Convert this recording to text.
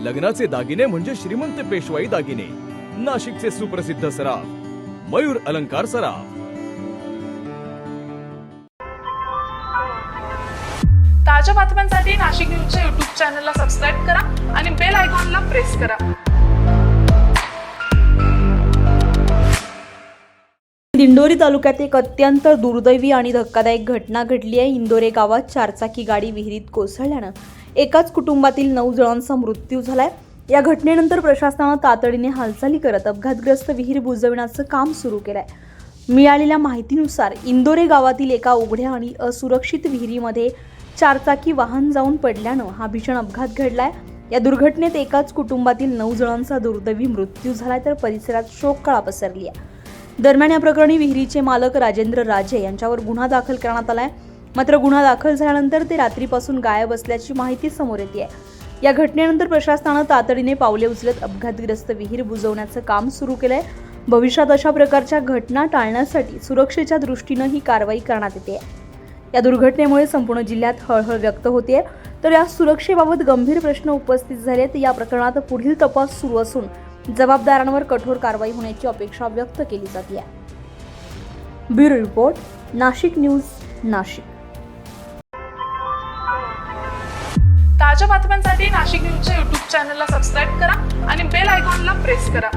लग्नाचे दागिने म्हणजे श्रीमंत पेशवाई दागिने, नाशिकचे सुप्रसिद्ध सराफ मयूर अलंकार सराफ। ताज्या बातम्यांसाठी नाशिक न्यूजच्या YouTube चॅनलला सबस्क्राईब करा आणि बेल आयकॉनला प्रेस करा। दिंडोरी तालुक्यात एक अत्यंत दुर्दैवी आणि धक्कादायक घटना घडली आहे। इंदोरे गावात चारचाकी गाडी विहिरीत कोसळल्यानं एकाच कुटुंबातील 9 जणांचा मृत्यू झालाय। या घटनेनंतर प्रशासनाने तातडीने हालचाली करत अपघातग्रस्त विहीर बुजवण्याचं काम सुरू केलंय। मिळालेल्या माहितीनुसार इंदोरे गावातील एका उघड्या आणि असुरक्षित विहिरीमध्ये चारचाकी वाहन जाऊन पडल्यानं हा भीषण अपघात घडलाय। या दुर्घटनेत एकाच कुटुंबातील 9 जणांचा दुर्दैवी मृत्यू झालाय, तर परिसरात शोककळा पसरली आहे। दरम्यान या प्रकरणी विहिरीचे मालक राजेंद्र राजे यांच्यावर गुन्हा दाखल करण्यात आलाय। मात्र गुन्हा दाखल झाल्यानंतर ते रात्रीपासून गायब असल्याची माहिती समोर येते आहे। या घटनेनंतर प्रशासनाने तातडीने पावले उचलत अपघातग्रस्त विहीर बुजवण्याचं काम सुरू केलंय। भविष्यात अशा प्रकारच्या घटना टाळण्यासाठी सुरक्षेच्या दृष्टीने ही कारवाई करण्यात येते। या दुर्घटनेमुळे संपूर्ण जिल्ह्यात हळहळ व्यक्त होते, तर या सुरक्षेबाबत गंभीर प्रश्न उपस्थित झालेत। या प्रकरणात पुढील तपास सुरू असून जबाबदारांवर कठोर कारवाई होण्याची अपेक्षा व्यक्त केली जाते आहे। Bureau report, Nashik news, Nashik. ताज्या बातम्यांसाठी नाशिक न्यूजच्या YouTube चॅनलला सबस्क्राईब करा आणि बेल आयकॉनला प्रेस करा।